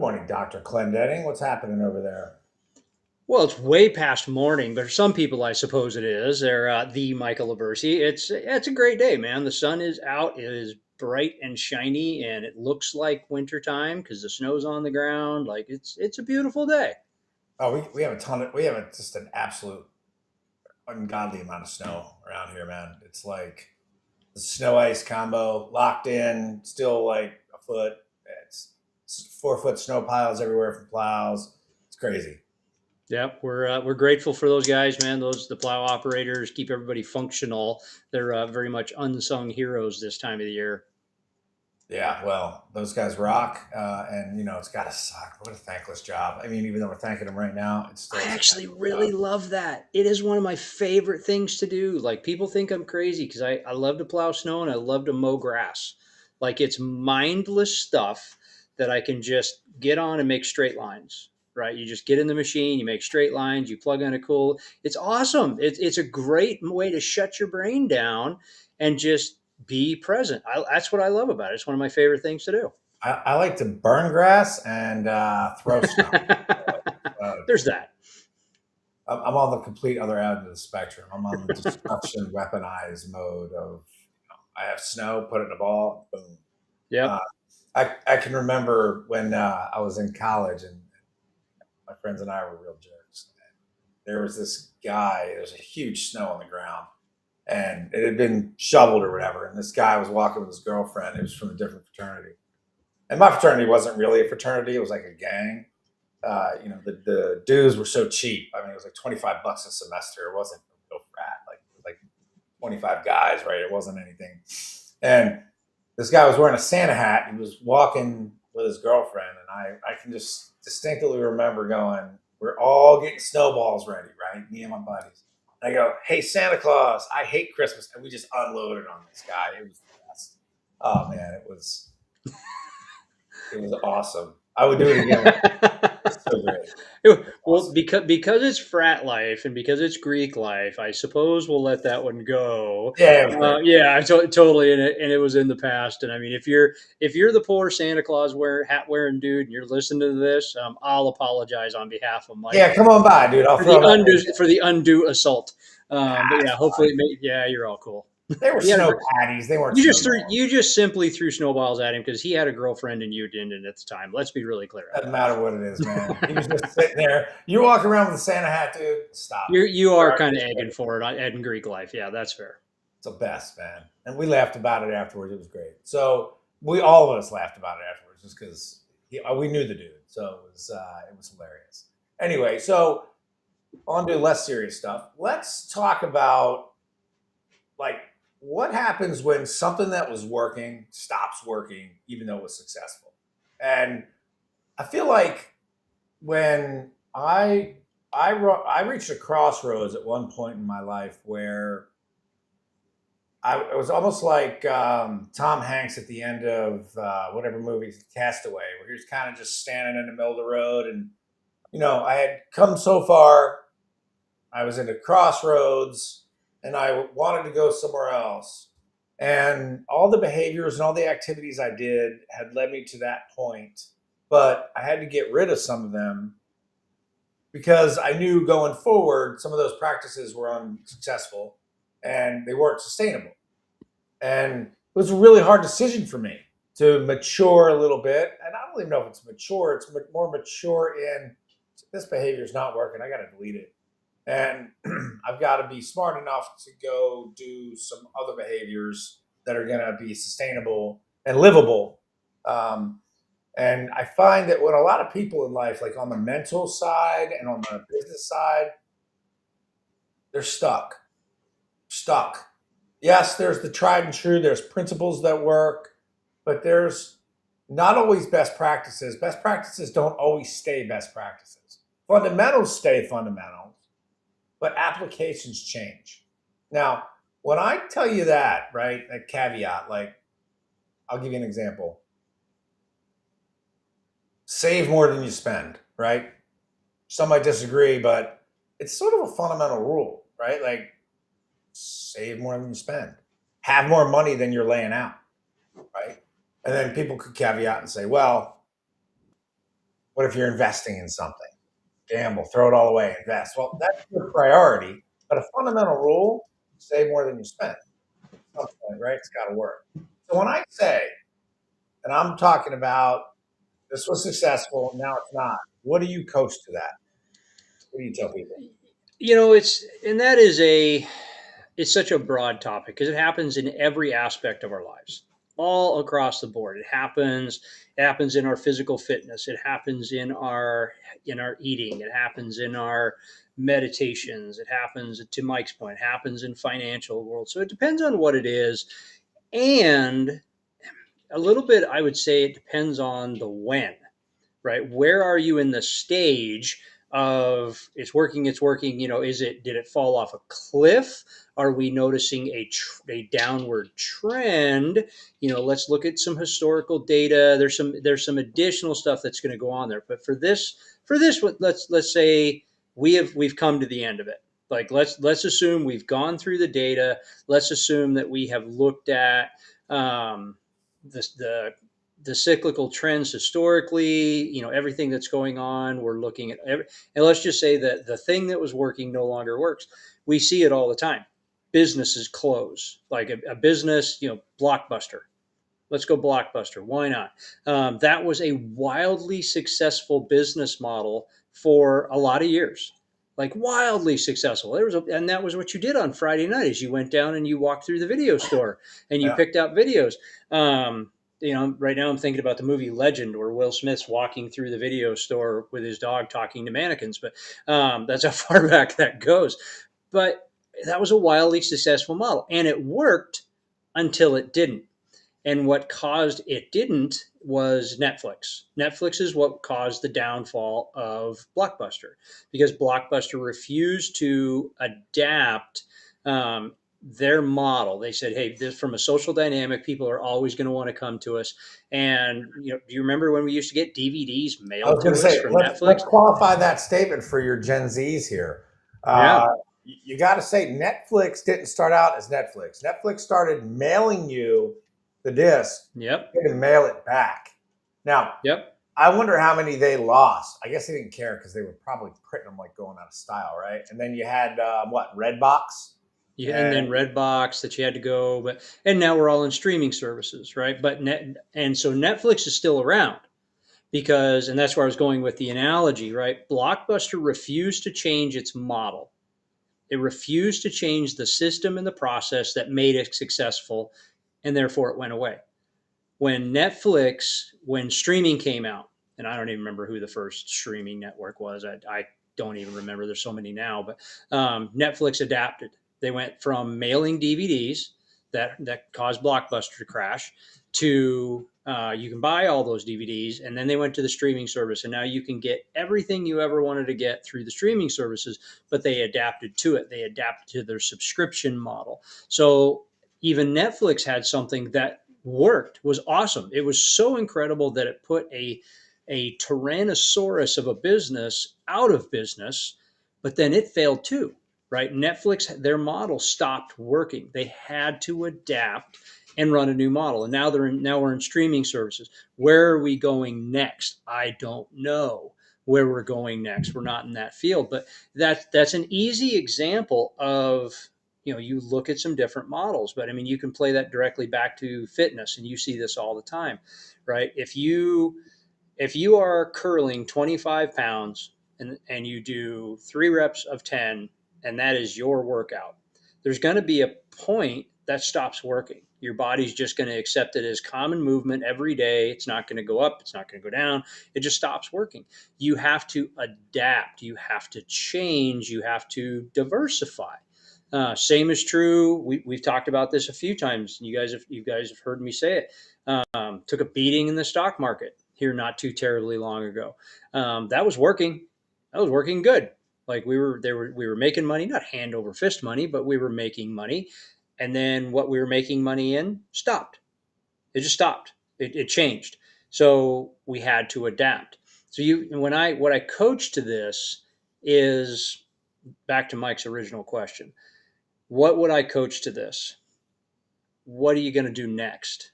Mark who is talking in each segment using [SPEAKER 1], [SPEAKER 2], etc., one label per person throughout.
[SPEAKER 1] Good morning, Dr. Clendenning. What's happening over there?
[SPEAKER 2] Well, it's way past morning, but for some people, I suppose it is. They're the Michael Aversi. It's a great day, man. The sun is out. It is bright and shiny, and it looks like wintertime because the snow's on the ground. Like it's a beautiful day.
[SPEAKER 1] Oh, we have a ton of, we have just an absolute ungodly amount of snow around here, man. It's like the snow ice combo locked in, still like a foot. It's 4 foot snow piles everywhere from plows. It's crazy.
[SPEAKER 2] Yep, we're grateful for those guys, man. Those the plow operators keep everybody functional. They're very much unsung heroes this time of the year.
[SPEAKER 1] Yeah, well, those guys rock, and it's got to suck. What a thankless job. I mean, even though we're thanking them right now, it still
[SPEAKER 2] I
[SPEAKER 1] is a
[SPEAKER 2] actually
[SPEAKER 1] thankless job.
[SPEAKER 2] really love that. It is one of my favorite things to do. Like people think I'm crazy because I love to plow snow and I love to mow grass. Like it's mindless stuff that I can just get on and make straight lines. Right? You just get in the machine, you make straight lines, you plug in a cool. It's awesome. It's a great way to shut your brain down and just be present. That's what I love about it. It's one of my favorite things to do.
[SPEAKER 1] I like to burn grass and throw snow. Uh,
[SPEAKER 2] There's that.
[SPEAKER 1] I'm on the complete other end of the spectrum. I'm on the destruction weaponized mode of I have snow, put it in a ball, boom. Uh,
[SPEAKER 2] Yep.
[SPEAKER 1] I can remember when I was in college and my friends and I were real jerks. There was this guy, there was a huge snow on the ground and it had been shoveled or whatever. And this guy was walking with his girlfriend. It was from a different fraternity. And my fraternity wasn't really a fraternity, it was like a gang. The dues were so cheap. I mean, it was like $25 a semester. It wasn't a real frat. Like it was like 25 guys, right? It wasn't anything. And this guy was wearing a Santa hat. He was walking with his girlfriend, and I can just distinctly remember going, "We're all getting snowballs ready, right? Me and my buddies." And I go, "Hey, Santa Claus, I hate Christmas," and we just unloaded on this guy. It was the best. Oh man, it was awesome. I would do it again. It's so great. It's
[SPEAKER 2] Well,
[SPEAKER 1] awesome.
[SPEAKER 2] because it's frat life and because it's Greek life, I suppose we'll let that one go.
[SPEAKER 1] Yeah, it was great.
[SPEAKER 2] Yeah, totally, and it was in the past. And I mean, if you're the poor Santa Claus hat wearing dude and you're listening to this, I'll apologize on behalf of
[SPEAKER 1] Yeah,
[SPEAKER 2] Michael
[SPEAKER 1] come on by, dude. I'll
[SPEAKER 2] for
[SPEAKER 1] throw
[SPEAKER 2] the
[SPEAKER 1] that
[SPEAKER 2] undue
[SPEAKER 1] thing.
[SPEAKER 2] for the undue assault. But
[SPEAKER 1] Ah,
[SPEAKER 2] yeah,
[SPEAKER 1] it's
[SPEAKER 2] hopefully,
[SPEAKER 1] fine.
[SPEAKER 2] yeah, you're all cool.
[SPEAKER 1] They were
[SPEAKER 2] He had a,
[SPEAKER 1] snow
[SPEAKER 2] gr-
[SPEAKER 1] patties. They weren't
[SPEAKER 2] you just threw
[SPEAKER 1] snowballs.
[SPEAKER 2] you just simply threw snowballs at him because he had a girlfriend and you didn't at the time. Let's be really clear on
[SPEAKER 1] Doesn't matter what it is, man. He was
[SPEAKER 2] that.
[SPEAKER 1] just sitting there. You walk around with a Santa hat, dude. Stop it.
[SPEAKER 2] You
[SPEAKER 1] We're
[SPEAKER 2] are kind of egging
[SPEAKER 1] artistic.
[SPEAKER 2] for it on Ed and Greek life. Yeah, that's fair.
[SPEAKER 1] It's the best, man. And we laughed about it afterwards. It was great. So we all of us laughed about it afterwards, just because we knew the dude. So it was hilarious. Anyway, so on to less serious stuff. Let's talk about like what happens when something that was working stops working, even though it was successful. And I feel like when I reached a crossroads at one point in my life where it was almost like Tom Hanks at the end of whatever movie, Castaway, where he was kind of just standing in the middle of the road, and I had come so far. I was at a crossroads, and I wanted to go somewhere else. And all the behaviors and all the activities I did had led me to that point, but I had to get rid of some of them because I knew going forward some of those practices were unsuccessful and they weren't sustainable. And it was a really hard decision for me to mature a little bit. And I don't even know if it's mature, it's more mature in this behavior is not working. I got to delete it. And I've got to be smart enough to go do some other behaviors that are going to be sustainable and livable. Um, and I find that when a lot of people in life, like on the mental side and on the business side, they're stuck. Yes, there's the tried and true, there's principles that work, but there's not always best practices. Best practices don't always stay best practices. Fundamentals stay fundamentals, but applications change. Now, when I tell you that, right, that caveat, like I'll give you an example. Save more than you spend, right? Some might disagree, but it's sort of a fundamental rule, right? Like save more than you spend, have more money than you're laying out, right? And then people could caveat and say, well, What if you're investing in something? Gamble, throw it all away, invest. Well, that's your priority, but a fundamental rule: save more than you spend. At some point, right? It's got to work. So when I say, and I'm talking about this was successful, now it's not. What do you coach to that? What do you tell people?
[SPEAKER 2] It's and that is a it's such a broad topic because it happens in every aspect of our lives, all across the board. It happens in our physical fitness. It happens in our eating. It happens in our meditations. It happens, to Mike's point, it happens in financial world. So it depends on what it is, and a little bit, I would say, it depends on the when, right? Where are you in the stage of it's working? Did it fall off a cliff? Are we noticing a downward trend? Let's look at some historical data. There's some additional stuff that's going to go on there. But for this, let's say we've come to the end of it. Like let's assume we've gone through the data. Let's assume that we have looked at the cyclical trends historically, everything that's going on. We're looking at and let's just say that the thing that was working no longer works. We see it all the time. Businesses close, like a business, Blockbuster. Let's go Blockbuster. Why not? That was a wildly successful business model for a lot of years, like wildly successful. And that was what you did on Friday night is you went down and you walked through the video store and you
[SPEAKER 1] Yeah.
[SPEAKER 2] picked out videos. Right now I'm thinking about the movie Legend, where Will Smith's walking through the video store with his dog talking to mannequins. But that's how far back that goes. But that was a wildly successful model, and it worked until it didn't. And what caused it didn't was Netflix. Netflix is what caused the downfall of Blockbuster because Blockbuster refused to adapt their model. They said, "Hey, this from a social dynamic, people are always going to want to come to us." And do you remember when we used to get DVDs
[SPEAKER 1] I was
[SPEAKER 2] mailed
[SPEAKER 1] going
[SPEAKER 2] to
[SPEAKER 1] to
[SPEAKER 2] us
[SPEAKER 1] say,
[SPEAKER 2] from
[SPEAKER 1] let's
[SPEAKER 2] Netflix?
[SPEAKER 1] qualify that statement for your Gen Zs here. Uh,
[SPEAKER 2] Yeah.
[SPEAKER 1] you got to say Netflix didn't start out as Netflix. Netflix started mailing you the disc.
[SPEAKER 2] Yep.
[SPEAKER 1] You can mail it back. Now,
[SPEAKER 2] Yep.
[SPEAKER 1] I wonder how many they lost. I guess they didn't care because they were probably printing them like going out of style, right? And then you had what, Redbox,
[SPEAKER 2] Yeah, and then
[SPEAKER 1] and
[SPEAKER 2] Redbox that you had to go, and now we're all in streaming services, right? And so Netflix is still around because, and that's where I was going with the analogy, right? Blockbuster refused to change its model. It refused to change the system and the process that made it successful, and therefore it went away. When streaming came out, and I don't even remember who the first streaming network was. I don't even remember. There's so many now, but Netflix adapted. They went from mailing DVDs that caused Blockbuster to crash to you can buy all those DVDs, and then they went to the streaming service, and now you can get everything you ever wanted to get through the streaming services. But they adapted to it. They adapted to their subscription model. So even Netflix had something that worked, was awesome. It was so incredible that it put a tyrannosaurus of a business out of business, but then it failed too, right? Netflix, their model stopped working. They had to adapt and run a new model. And now we're in streaming services. Where are we going next? I don't know where we're going next. We're not in that field, but that's an easy example of you look at some different models. But I mean, you can play that directly back to fitness, and you see this all the time, right? If you are curling 25 pounds and you do 3 reps of 10, and that is your workout, there's going to be a point that stops working. Your body's just going to accept it as common movement every day. It's not going to go up, it's not going to go down. It just stops working. You have to adapt, you have to change, you have to diversify. Same is true. We've talked about this a few times. You guys have heard me say it. Took a beating in the stock market here not too terribly long ago. That was working. That was working good. Like we were making money, not hand over fist money, but we were making money. And then what we were making money in stopped. It just stopped. It changed. So we had to adapt. So what I coach to this is back to Mike's original question. What would I coach to this? What are you going to do next?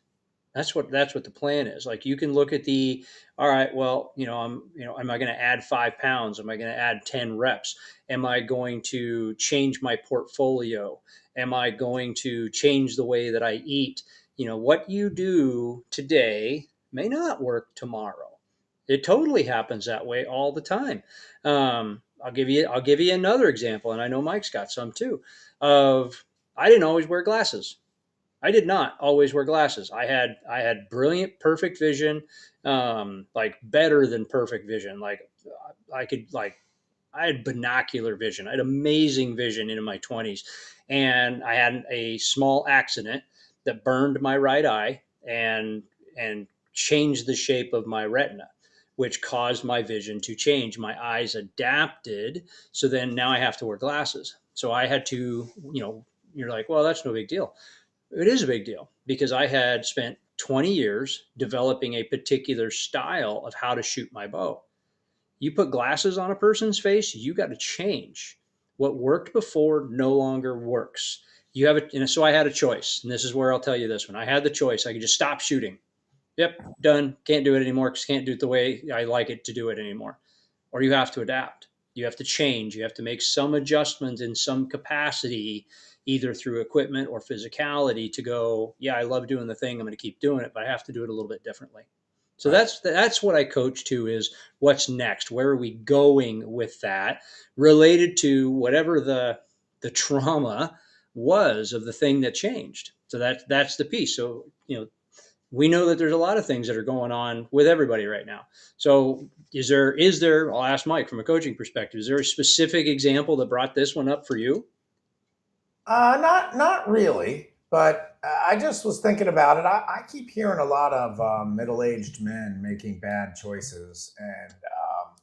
[SPEAKER 2] That's what the plan is. Like you can look at the, all right, well, am I going to add 5 pounds? Am I going to add 10 reps? Am I going to change my portfolio? Am I going to change the way that I eat? What you do today may not work tomorrow. It totally happens that way all the time. I'll give you another example, and I know Mike's got some too. Of I didn't always wear glasses. I did not always wear glasses. I had brilliant, perfect vision, like better than perfect vision. Like I could like I had binocular vision. I had amazing vision into my 20s, and I had a small accident that burned my right eye and changed the shape of my retina, which caused my vision to change. My eyes adapted, so then now I have to wear glasses. So I had to, you're like, well, that's no big deal. It is a big deal because I had spent 20 years developing a particular style of how to shoot my bow. You put glasses on a person's face, you got to change. What worked before no longer works. You have it, and so I had a choice, and this is where I'll tell you this one. I had the choice. I could just stop shooting. Yep, done. Can't do it anymore because can't do it the way I like it to do it anymore. Or you have to adapt. You have to change. You have to make some adjustments in some capacity, either through equipment or physicality, to go, yeah, I love doing the thing. I'm going to keep doing it, but I have to do it a little bit differently. So
[SPEAKER 1] Right.
[SPEAKER 2] that's what I coach to is what's next. Where are we going with that related to whatever the trauma was of the thing that changed. So that's the piece. So we know that there's a lot of things that are going on with everybody right now. So is there, I'll ask Mike from a coaching perspective, is there a specific example that brought this one up for you?
[SPEAKER 1] Not really, but I just was thinking about it. I keep hearing a lot of middle-aged men making bad choices, and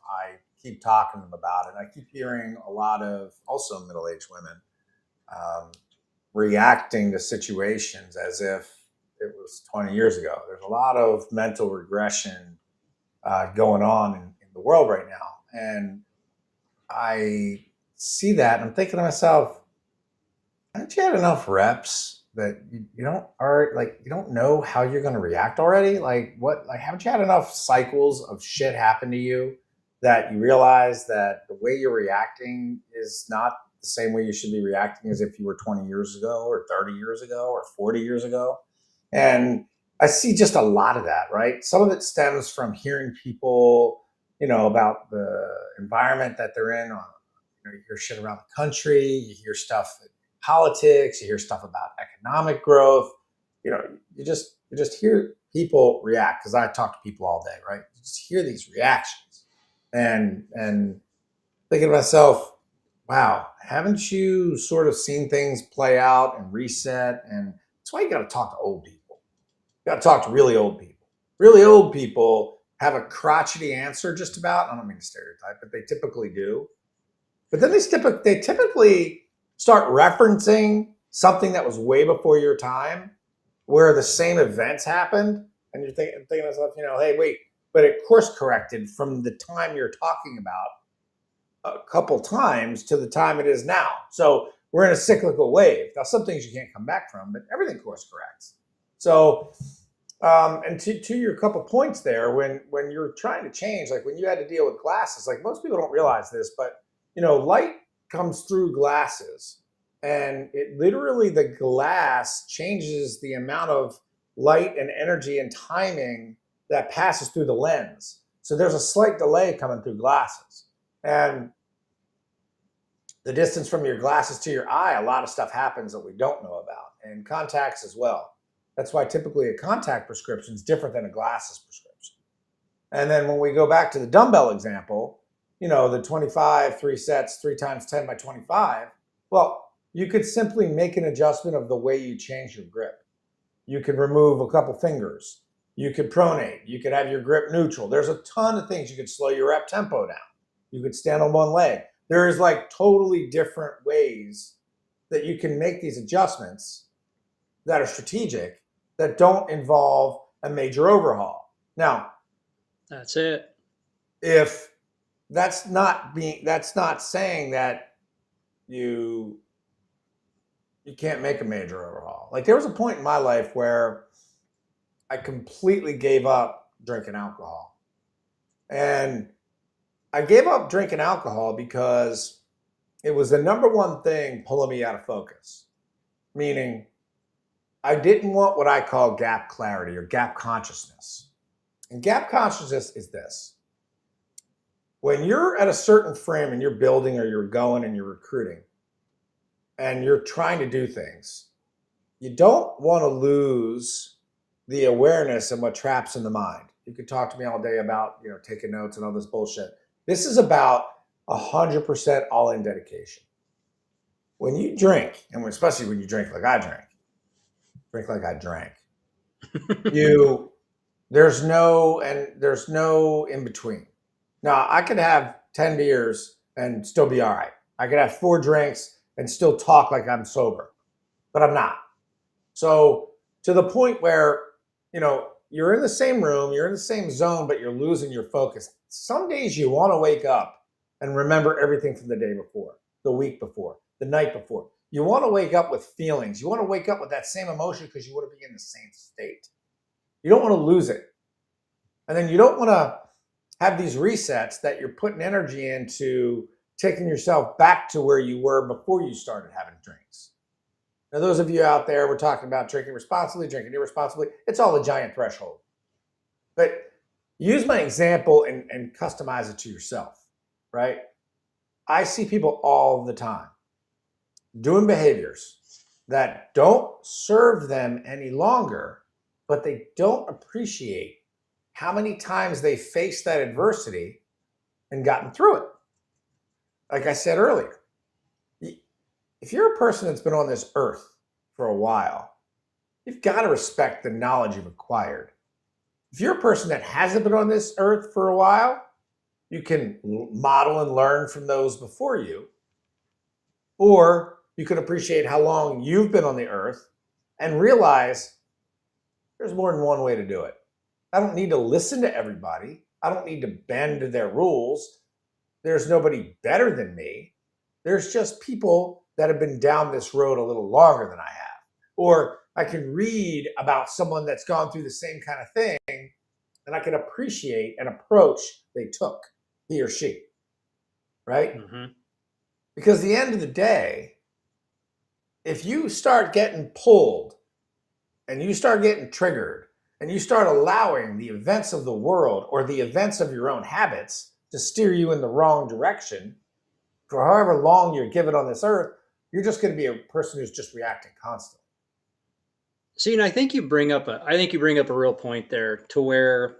[SPEAKER 1] I keep talking to them about it. I keep hearing a lot of also middle-aged women um, reacting to situations as if it was 20 years ago. There's a lot of mental regression going on in the world right now, and I see that. And I'm thinking to myself, haven't you had enough reps that you don't are like you don't know how you're going to react already? Like what? Like haven't you had enough cycles of shit happen to you that you realize that the way you're reacting is not the same way you should be reacting as if you were 20 years ago or 30 years ago or 40 years ago? And I see just a lot of that, right? Some of it stems from hearing people, about the environment that they're in. You hear shit around the country. You hear stuff politics, you hear stuff about economic growth, you know, you just hear people react because I talk to people all day, right? You just hear these reactions and thinking to myself, wow, haven't you sort of seen things play out and reset? And that's why you got to talk to old people. You got to talk to really old people. Really old people have a crotchety answer just about. I don't mean to stereotype, but they typically do. But then they typically start referencing something that was way before your time, where the same events happened, and you're thinking to yourself, hey, wait, but it course corrected from the time you're talking about a couple times to the time it is now. So we're in a cyclical wave. Now, some things you can't come back from, but everything course corrects. So, and to your couple points there, when you're trying to change, like when you had to deal with glasses, like most people don't realize this, but light comes through glasses, and it literally the glass changes the amount of light and energy and timing that passes through the lens. So there's a slight delay coming through glasses, and the distance from your glasses to your eye, a lot of stuff happens that we don't know about, and contacts as well. That's why typically a contact prescription is different than a glasses prescription. And then when we go back to the dumbbell example, the 25, 3 sets, 3 times 10 by 25, well, you could simply make an adjustment of the way you change your grip. You could remove a couple fingers. You could pronate. You could have your grip neutral. There's a ton of things. You could slow your rep tempo down. You could stand on one leg. There's like totally different ways that you can make these adjustments that are strategic that don't involve a major overhaul. Now,
[SPEAKER 2] That's it.
[SPEAKER 1] if that's not saying that you can't make a major overhaul. Like there was a point in my life where I completely gave up drinking alcohol. And I gave up drinking alcohol because it was the number one thing pulling me out of focus. Meaning, I didn't want what I call gap clarity or gap consciousness. And gap consciousness is this: when you're at a certain frame and you're building or you're going and you're recruiting and you're trying to do things, you don't want to lose the awareness of what traps in the mind. You could talk to me all day about, taking notes and all this bullshit. This is about 100% all in dedication. When you drink, and especially when you drink like I drink like I drank, you there's no in between. Now I could have 10 beers and still be all right. I could have 4 drinks and still talk like I'm sober, but I'm not. So to the point where, you're in the same room, you're in the same zone, but you're losing your focus. Some days you want to wake up and remember everything from the day before, the week before, the night before. You want to wake up with feelings. You want to wake up with that same emotion because you want to be in the same state. You don't want to lose it. And then you don't want to have these resets that you're putting energy into taking yourself back to where you were before you started having drinks. Now, those of you out there, we're talking about drinking responsibly, drinking irresponsibly. It's all a giant threshold. But use my example and customize it to yourself, right? I see people all the time doing behaviors that don't serve them any longer, but they don't appreciate how many times they faced that adversity and gotten through it. Like I said earlier, if you're a person that's been on this earth for a while, you've got to respect the knowledge you've acquired. If you're a person that hasn't been on this earth for a while, you can model and learn from those before you, or you can appreciate how long you've been on the earth and realize there's more than one way to do it. I don't need to listen to everybody. I don't need to bend to their rules. There's nobody better than me. There's just people that have been down this road a little longer than I have. Or I can read about someone that's gone through the same kind of thing, and I can appreciate an approach they took, he or she, right?
[SPEAKER 2] Mm-hmm.
[SPEAKER 1] Because at the end of the day, if you start getting pulled and you start getting triggered and you start allowing the events of the world or the events of your own habits to steer you in the wrong direction for however long you're given on this earth, you're just going to be a person who's just reacting constantly.
[SPEAKER 2] See, and I think you bring up a real point there, to where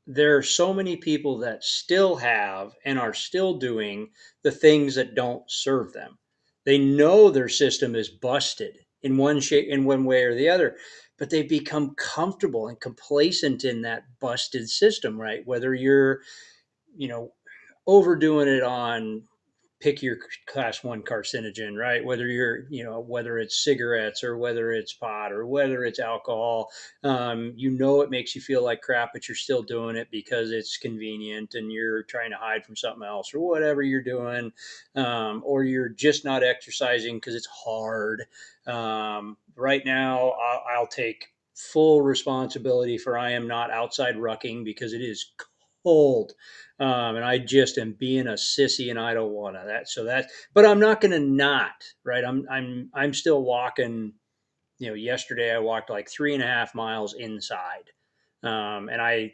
[SPEAKER 2] there are so many people that still have and are still doing the things that don't serve them. They know their system is busted in one shape, in one way or the other, but they become comfortable and complacent in that busted system, right? Whether you're, you know, overdoing it on, pick your class 1 carcinogen, right? Whether you're, whether it's cigarettes or whether it's pot or whether it's alcohol, it makes you feel like crap, but you're still doing it because it's convenient and you're trying to hide from something else or whatever you're doing, or you're just not exercising because it's hard. Right now, I'll take full responsibility for I am not outside rucking because it is cold. And I just am being a sissy, and I don't want to. But I'm not going to not, right. I'm still walking. Yesterday I walked like 3.5 miles inside, and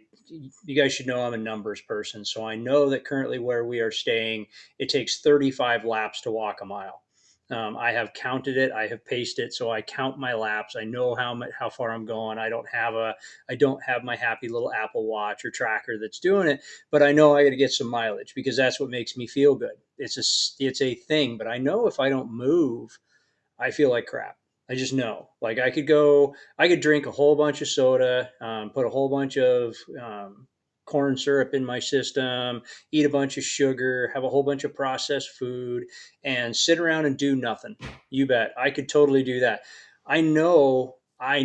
[SPEAKER 2] you guys should know I'm a numbers person, so I know that currently where we are staying, it takes 35 laps to walk a mile. I have counted it. I have paced it, so I count my laps. I know how far I'm going. I don't have my happy little Apple Watch or tracker that's doing it, but I know I got to get some mileage because that's what makes me feel good. It's a thing, but I know if I don't move, I feel like crap. I just know. Like I could drink a whole bunch of soda, put a whole bunch of corn syrup in my system, eat a bunch of sugar, have a whole bunch of processed food, and sit around and do nothing. You bet. I could totally do that. I know I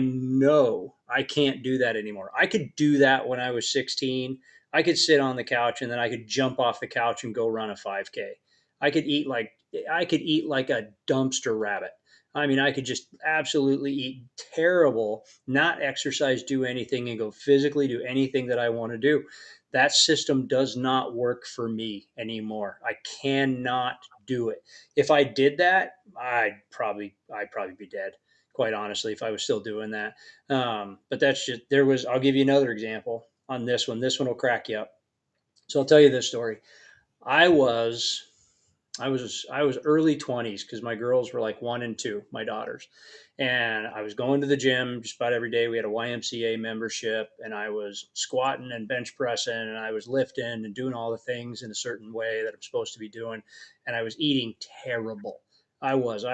[SPEAKER 2] can't do that anymore. I could do that when I was 16. I could sit on the couch and then I could jump off the couch and go run a 5K. I could eat like I could eat like a dumpster rabbit. I mean, I could just absolutely eat terrible, not exercise, do anything, and go physically do anything that I want to do. That system does not work for me anymore. I cannot do it. If I did that, I'd probably be dead, quite honestly, if I was still doing that. But that's just there was. I'll give you another example on this one. This one will crack you up. So I'll tell you this story. I was I was early 20s because my girls were like 1 and 2, my daughters, and I was going to the gym just about every day. We had a YMCA membership, and I was squatting and bench pressing, and I was lifting and doing all the things in a certain way that I'm supposed to be doing, and I was eating terrible. I was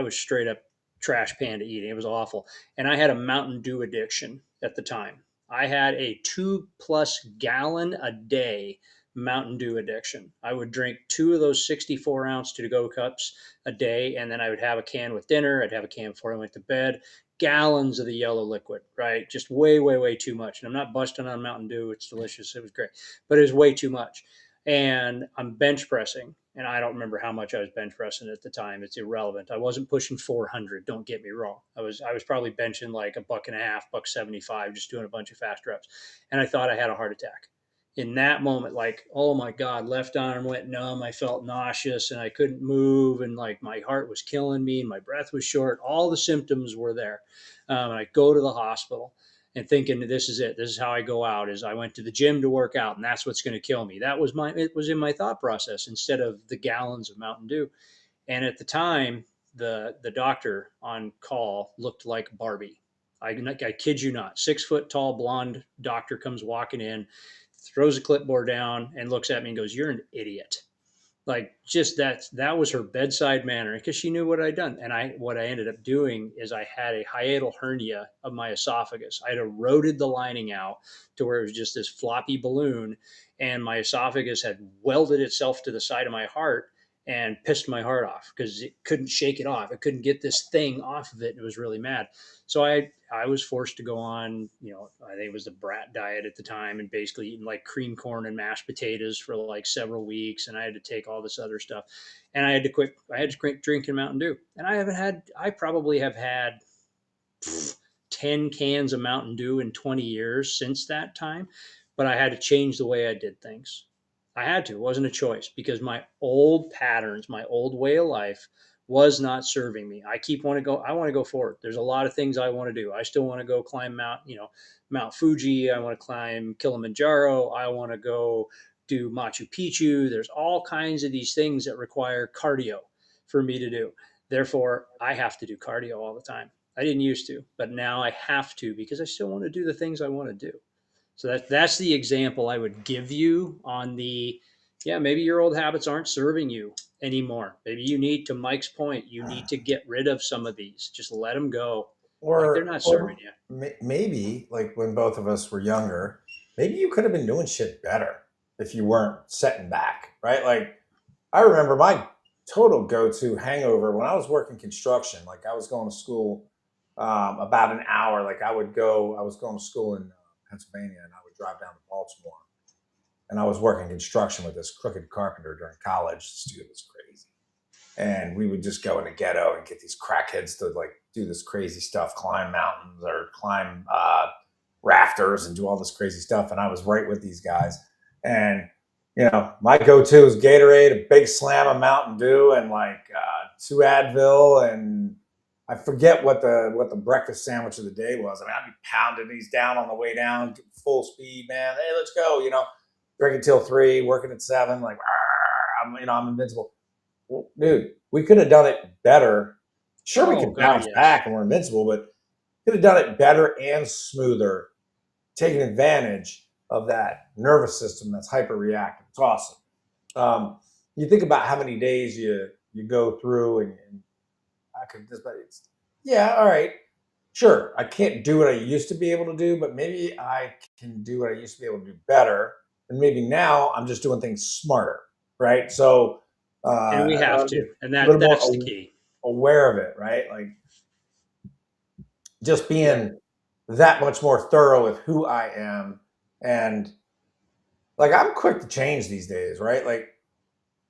[SPEAKER 2] straight up trash panda eating. It was awful, and I had a Mountain Dew addiction at the time. I had a 2+ gallon a day Mountain Dew addiction. I would drink 2 of those 64-ounce to go cups a day, and then I would have a can with dinner. I'd have a can before I went to bed. Gallons of the yellow liquid, right? Just way, way, way too much. And I'm not busting on Mountain Dew. It's delicious. It was great, but it was way too much. And I'm bench pressing, and I don't remember how much I was bench pressing at the time. It's irrelevant. I wasn't pushing 400. Don't get me wrong. I was probably benching like a buck and a half, $1.75, just doing a bunch of fast reps, and I thought I had a heart attack in that moment. Like, oh my God, left arm went numb. I felt nauseous and I couldn't move. And like my heart was killing me and my breath was short. All the symptoms were there. I go to the hospital and thinking, this is it. This is how I go out. Is I went to the gym to work out, and that's what's going to kill me. It was in my thought process instead of the gallons of Mountain Dew. And at the time, the doctor on call looked like Barbie. I kid you not. 6 foot tall blonde doctor comes walking in, throws a clipboard down, and looks at me and goes, "You're an idiot." Like, just that was her bedside manner, because she knew what I'd done. And what I ended up doing is I had a hiatal hernia of my esophagus. I'd eroded the lining out to where it was just this floppy balloon, and my esophagus had welded itself to the side of my heart and pissed my heart off because it couldn't shake it off. It couldn't get this thing off of it. It was really mad. So I was forced to go on, I think it was the brat diet at the time, and basically eating like cream corn and mashed potatoes for like several weeks. And I had to take all this other stuff, and I had to quit drinking Mountain Dew. And I probably have had 10 cans of Mountain Dew in 20 years since that time, but I had to change the way I did things. I had to. It wasn't a choice, because my old patterns, my old way of life was not serving me. I want to go forward. There's a lot of things I want to do. I still want to go climb Mount Fuji. I want to climb Kilimanjaro. I want to go do Machu Picchu. There's all kinds of these things that require cardio for me to do. Therefore, I have to do cardio all the time. I didn't used to, but now I have to, because I still want to do the things I want to do. So that's the example I would give you on yeah, maybe your old habits aren't serving you anymore. Maybe you need, to Mike's point, you need to get rid of some of these. Just let them go. Like, they're not serving you.
[SPEAKER 1] Maybe like when both of us were younger, maybe you could have been doing shit better if you weren't setting back, right? Like I remember my total go-to hangover when I was working construction. Like I was going to school about an hour. Like I was going to school in Pennsylvania, and I would drive down to Baltimore, and I was working construction with this crooked carpenter during college. This dude was crazy. And we would just go in the ghetto and get these crackheads to like do this crazy stuff, climb mountains or climb rafters and do all this crazy stuff. And I was right with these guys. And my go-to is Gatorade, a big slam of Mountain Dew, and like 2 Advil, and I forget what the breakfast sandwich of the day was. I mean, I'd be pounding these down on the way down, full speed, man. Hey, let's go. Drinking till 3, working at 7. Like, I'm invincible. Well, dude, we could have done it better. Sure, we
[SPEAKER 2] Oh
[SPEAKER 1] could
[SPEAKER 2] God,
[SPEAKER 1] bounce
[SPEAKER 2] yes.
[SPEAKER 1] back and we're invincible, but could have done it better and smoother, taking advantage of that nervous system that's hyper reactive. It's awesome. You think about how many days you go through, and I could just, yeah, all right, sure. I can't do what I used to be able to do, but maybe I can do what I used to be able to do better, and maybe now I'm just doing things smarter, right? So
[SPEAKER 2] And we have
[SPEAKER 1] just
[SPEAKER 2] to, and
[SPEAKER 1] a little
[SPEAKER 2] that's the
[SPEAKER 1] more
[SPEAKER 2] key.
[SPEAKER 1] aware of it, right? Like just
[SPEAKER 2] Yeah.
[SPEAKER 1] being that much more thorough with who I am, and like I'm quick to change these days, right? Like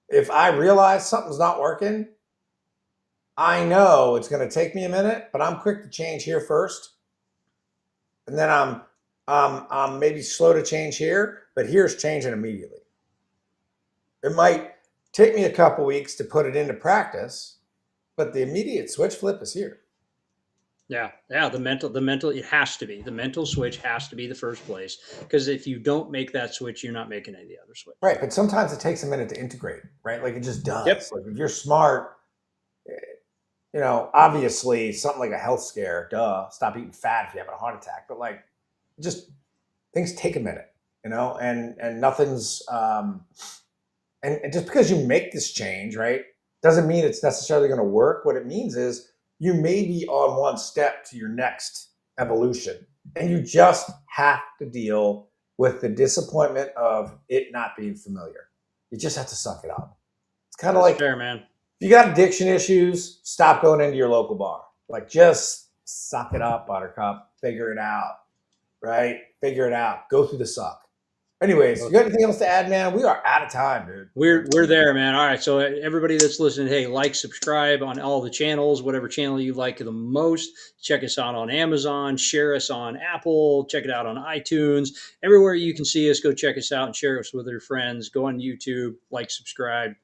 [SPEAKER 1] if I realize something's not working, I know it's going to take me a minute, but I'm quick to change here first, and then I'm maybe slow to change here, but here's changing immediately. It might take me a couple weeks to put it into practice, but the immediate switch flip is here.
[SPEAKER 2] Yeah, yeah. The mental. It has to be the mental switch. Has to be the first place because if you don't make that switch, you're not making any other switch.
[SPEAKER 1] Right, but sometimes it takes a minute to integrate, right? Like it just
[SPEAKER 2] Yep.
[SPEAKER 1] does. Like if you're smart, obviously something like a health scare, duh, stop eating fat if you have a heart attack. But like, just things take a minute, and nothing's and just because you make this change, right, doesn't mean it's necessarily going to work. What it means is you may be on one step to your next evolution, and you just have to deal with the disappointment of it not being familiar. You just have to suck it up. It's kind of
[SPEAKER 2] That's
[SPEAKER 1] like
[SPEAKER 2] fair, man.
[SPEAKER 1] if you got addiction issues, stop going into your local bar. Like just suck it up, Buttercup. Figure it out, right? Figure it out. Go through the suck. Anyways, you got anything else to add, man? We are out of time, dude.
[SPEAKER 2] We're there, man. All right. So everybody that's listening, hey, like, subscribe on all the channels, whatever channel you like the most. Check us out on Amazon, share us on Apple, check it out on iTunes. Everywhere you can see us, go check us out and share us with your friends. Go on YouTube, like, subscribe,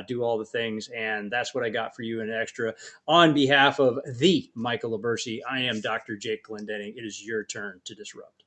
[SPEAKER 2] do all the things. And that's what I got for you in extra. On behalf of the Michael Labersi, I am Dr. Jake Glendenning. It is your turn to disrupt.